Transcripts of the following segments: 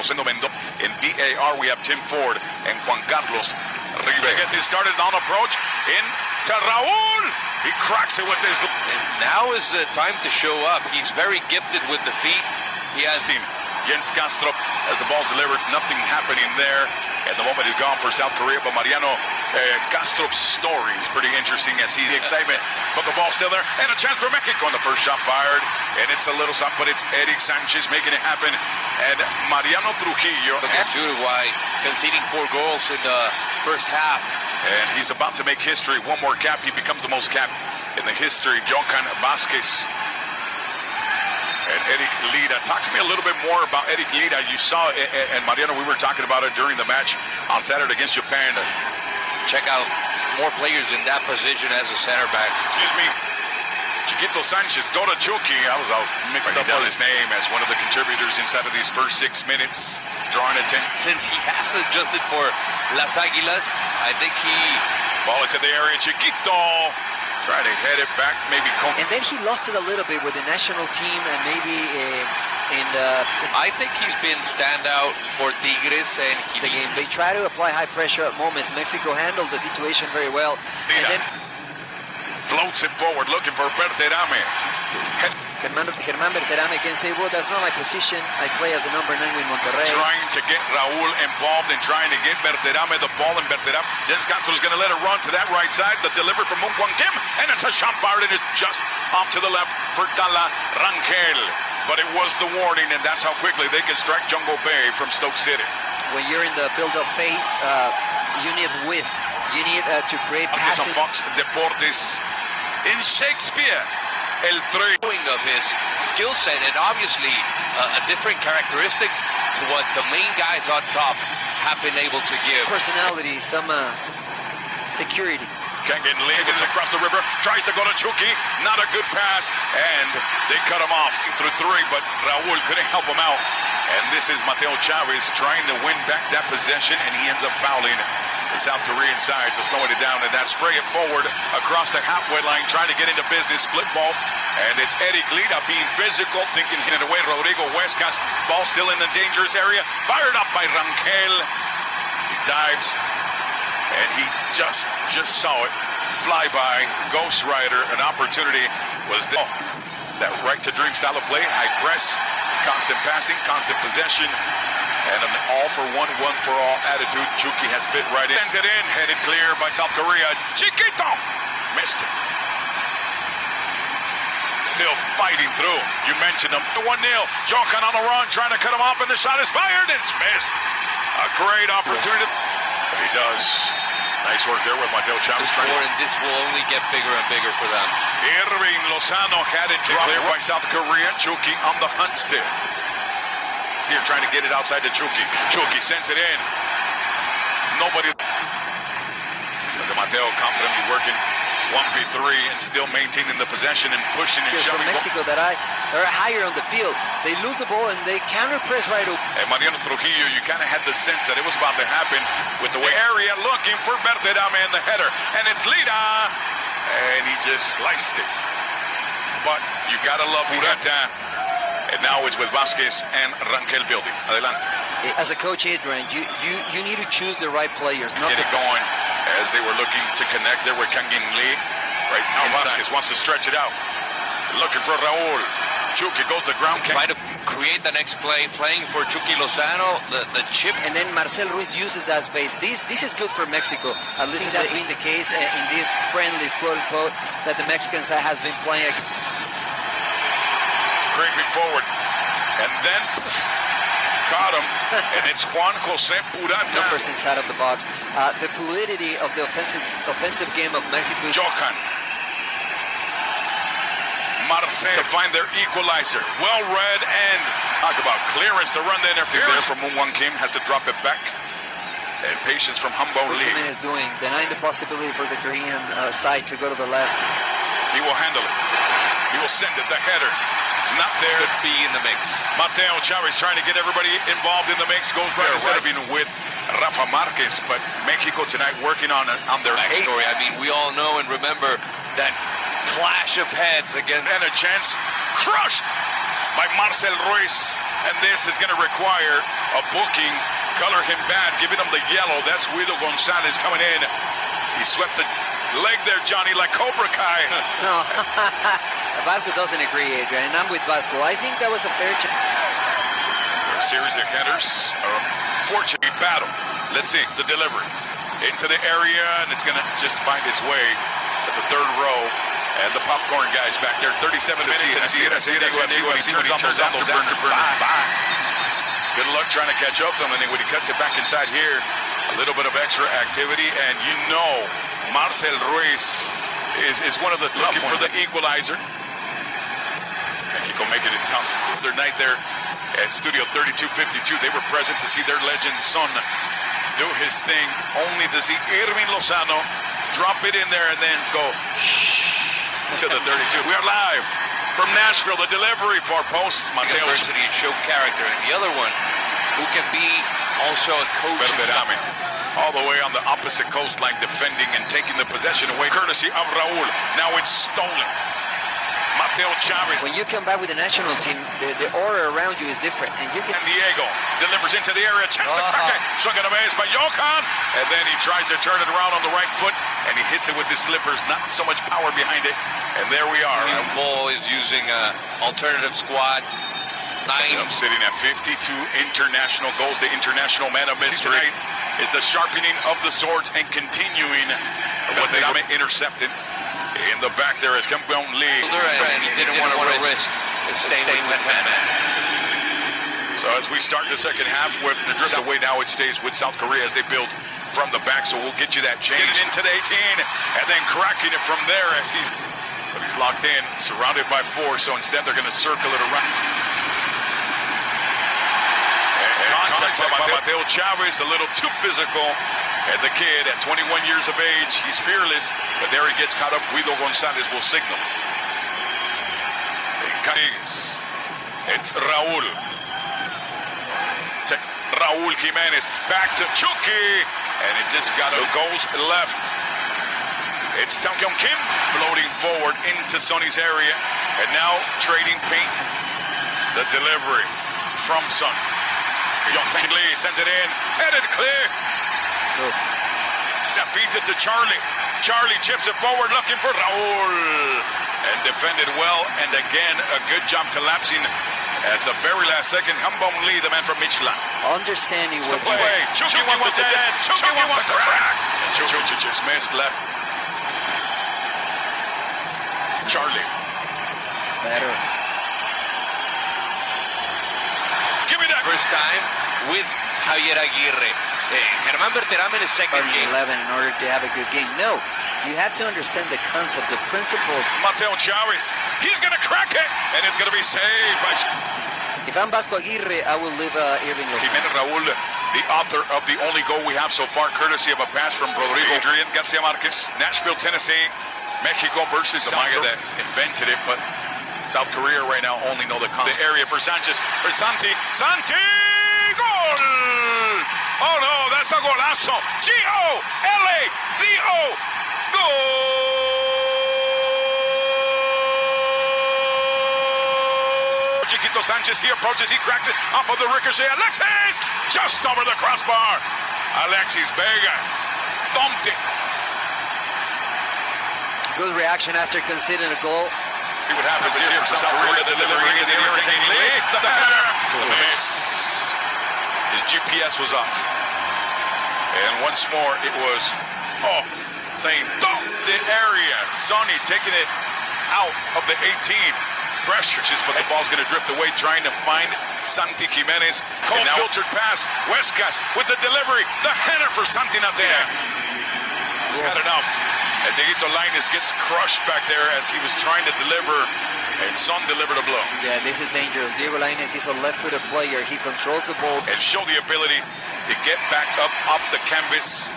Rosendo Mendoza. In VAR, we have Tim Ford and Juan Carlos Rivera. Get this started on approach into Raul. He cracks it with his. And now is the time to show up. He's very gifted with the feet. He has team. Jens Castro, as the ball's delivered, nothing happening there. And the moment is gone for South Korea, but Mariano Castro's story is pretty interesting as he's the excitement. But the ball's still there, and a chance for Mexico. And the first shot fired, and it's a little something, but it's Eric Sanchez making it happen. And Mariano Trujillo. Against Uruguay, conceding 4 goals in the first half. And he's about to make history. One more cap, he becomes the most cap in the history. Johan Vazquez. And Eric Lida. Talk to me a little bit more about Eric Lida. You saw, and Mariano, we were talking about it during the match on Saturday against Japan. Check out more players in that position as a center back. Excuse me. Chiquito Sanchez, go to Chucky. I was mixed up on his name as one of the contributors inside of these first 6 minutes, drawing attention. Since he has adjusted for Las Águilas, I think he... Ball into the area, Chiquito. Trying to head it back, maybe. And then he lost it a little bit with the national team and maybe I think he's been standout for Tigres, and they try to apply high pressure at moments. Mexico handled the situation very well. And then floats it forward, looking for Berterame. Germán Berterame can say, well, that's not my position. I play as a number 9 with Monterrey. Trying to get Raul involved and trying to get Berterame the ball, and Berterame. Jens Castro's going to let it run to that right side. The delivery from Moon Kwang Kim, and it's a shot fired, and it's just off to the left for Tala Rangel. But it was the warning, and that's how quickly they can strike Jungle Bay from Stoke City. When you're in the build-up phase, you need width. You need to create passing. Fox Deportes in Shakespeare. El Tri. Of his skill set, and obviously a different characteristics to what the main guys on top have been able to give. Personality, some security. Can't get lead, gets across the river, tries to go to Chucky, not a good pass, and they cut him off through 3, but Raul couldn't help him out. And this is Mateo Chavez trying to win back that possession, and he ends up fouling the South Korean side, so slowing it down, and that spray it forward across the halfway line, trying to get into business, split ball, and it's Eric Lida being physical, thinking hit it away. Rodrigo Huescas, ball still in the dangerous area, fired up by Rangel. He dives, and he just saw it fly by. Ghost Rider, an opportunity was there. That right to dream style of play, high press, constant passing, constant possession, and an all-for-one, one-for-all attitude. Chucky has fit right in. Sends it in, headed clear by South Korea. Chiquito missed it. Still fighting through. You mentioned him. 1-0. Johan on the run, trying to cut him off, and the shot is fired, and it's missed. A great opportunity. But he does. Nice work there with Mateo Chavez. This will only get bigger and bigger for them. Irving Lozano had it clear by South Korea. Chucky on the hunt still. Here trying to get it outside to Chucky. Chucky sends it in. Nobody. Look at Mateo confidently working 1v3 and still maintaining the possession and pushing and shoving. From Mexico that they're higher on the field. They lose the ball and they counter press right away. And Mariano Trujillo, you kind of had the sense that it was about to happen with the way area looking for Berterame in the header. And it's Lida. And he just sliced it. But you gotta love Urata. And now it's with Vazquez and Rangel building. Adelante. As a coach, Adrian, you need to choose the right players. Get it going as they were looking to connect there with Kangin Lee. Right now, Vazquez wants to stretch it out. Looking for Raul. Chucky goes to ground. Try to create the next play, playing for Chucky Lozano, the chip. And then Marcel Ruiz uses that space. This is good for Mexico. At least that's been the case in these friendlies, quote-unquote, that the Mexican side has been playing. Creeping forward, and then caught him, and it's Juan Jose Purata. Numbers inside of the box. The fluidity of the offensive game of Mexico. Johan Marcel to find their equalizer. Well read, and talk about clearance to run the interference. There from Moon Kwang Kim, has to drop it back. And patience from Humbo Lee. What is doing, denying the possibility for the Korean side to go to the left. He will handle it. He will send it, the header. Not there. Could be in the mix. Mateo Chavez trying to get everybody involved in the mix. Goes right instead of being with Rafa Marquez. But Mexico tonight working on their backstory. I mean, we all know and remember that clash of heads again. And a chance crushed by Marcel Ruiz. And this is going to require a booking. Color him bad, giving him the yellow. That's Guido Gonzalez coming in. He swept the leg there, Johnny, like Cobra Kai. No, Vasco doesn't agree, Adrian, and I'm with Vasco. I think that was a fair chance. A series of headers. Fortunately, battle. Let's see the delivery into the area, and it's going to just find its way to the third row. And the popcorn guys back there, 37 to see it. I see it. When he turns on those afterburners. Good luck trying to catch up to him, and then when he cuts it back inside here, a little bit of extra activity, and you know Marcel Ruiz is one of the tough ones. For the equalizer. Mexico making it tough. Their night there at Studio 3252, they were present to see their legend son do his thing, only to see Irving Lozano drop it in there and then go to the 32. We are live from Nashville, the delivery far post. Mateo University and show character, and the other one who can be also a coach. All the way on the opposite coastline, defending and taking the possession away, courtesy of Raul. Now it's stolen. Mateo Chavez. When you come back with the national team, the aura around you is different, and you can. And Diego delivers into the area, chance to crack it. Swung and a base by Johan, and then he tries to turn it around on the right foot, and he hits it with his slippers. Not so much power behind it, and there we are. Ball is using alternative squad. Sitting at 52 international goals. The international man of mystery is the sharpening of the swords and continuing what they intercepted. In the back there is Campeon Lee. And he didn't want to risk staying with 10 men. So as we start the second half with the drift away, now it stays with South Korea as they build from the back. So we'll get you that change. Get it into the 18 and then cracking it from there as he's locked in, surrounded by four. So instead they're going to circle it around. Contact by Mateo Chavez, a little too physical. And the kid at 21 years of age, he's fearless, but there he gets caught up. Guido Gonzalez will signal. It's Raul. Raul Jimenez back to Chucky, and it just goes left. It's Tang Yong Kim floating forward into Sonny's area, and now trading paint. The delivery from Son. Yong Lee sends it in, headed clear. Now feeds it to Charlie. Charlie chips it forward, looking for Raul. And defended well, and again, a good job collapsing at the very last second. Hambong Lee, the man from Michelin. Understanding what you play. Chucky wants to dance. Chucky wants to crack. Chucky just missed left. Charlie. Better. Give me that. First time with Javier Aguirre. Germán Berterame in his second game. 11 in order to have a good game. No, you have to understand the concept, the principles. Mateo Chavez, he's going to crack it, and it's going to be saved by... If I'm Vasco Aguirre, I will leave Irving Lozano. Jimenez Raul, the author of the only goal we have so far, courtesy of a pass from Rodrigo. Adrian Garcia Marquez, Nashville, Tennessee, Mexico versus Maya that invented it, but South Korea right now only know the concept. The area for Sanchez, for Santi, goal! Oh no, that's a golazo. G-O-L-A-Z-O. Goal! Chiquito Sanchez, he approaches, he cracks it off of the ricochet. Alexis, just over the crossbar. Alexis Vega thumped it. Good reaction after conceding a goal. See what happens here for South Korea, delivering into the Hurricane League. The header. His GPS was off. And once more, it was, saying, the area. Sonny taking it out of the 18. Pressure, but the ball's going to drift away, trying to find Santi Jimenez. Cold filtered pass. Huescas with the delivery. The header for Santi Natea. He's had enough. And Dieguito Lainez gets crushed back there as he was trying to deliver, and Son delivered a blow. Yeah, this is dangerous. Diego Lainez, he's a left-footed player. He controls the ball. And show the ability to get back up off the canvas.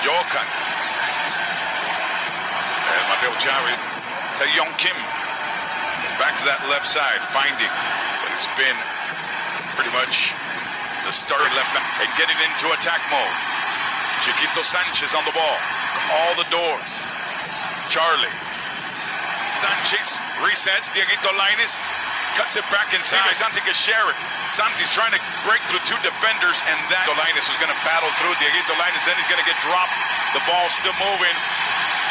Johan. And Mateo Chavez to Yong Kim. Back to that left side, finding. But it's been pretty much the start of left back. And getting into attack mode. Chiquito Sanchez on the ball. All the doors. Charlie. Sanchez resets. Dieguito Lainez cuts it back inside. Santi can share it. Santi's trying to break through two defenders, and that Linus was going to battle through. Dieguito Linus, then he's going to get dropped. The ball still moving.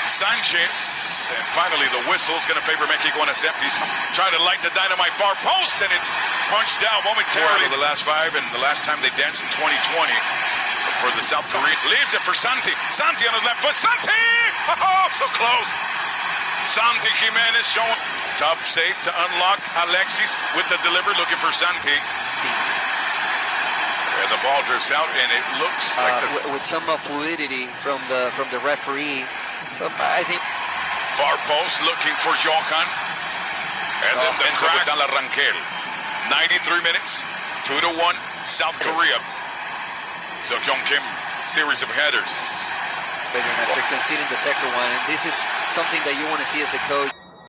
Sanchez, and finally the whistle is going to favor Mexico and Asepis. Trying to light the dynamite far post, and it's punched down momentarily. The last 5, and the last time they danced in 2020. So for the South Korean, leaves it for Santi. Santi on his left foot. Santi! Oh, so close. Santi Jimenez showing tough save to unlock. Alexis with the delivery, looking for Santi. And the ball drifts out, and it looks like with some fluidity from the referee. So I think far post looking for Johan, and then ends up with Rangel. 93 minutes, 2-1, South Korea. So Kyung Kim, series of headers. After conceding the second one, and this is something that you want to see as a coach.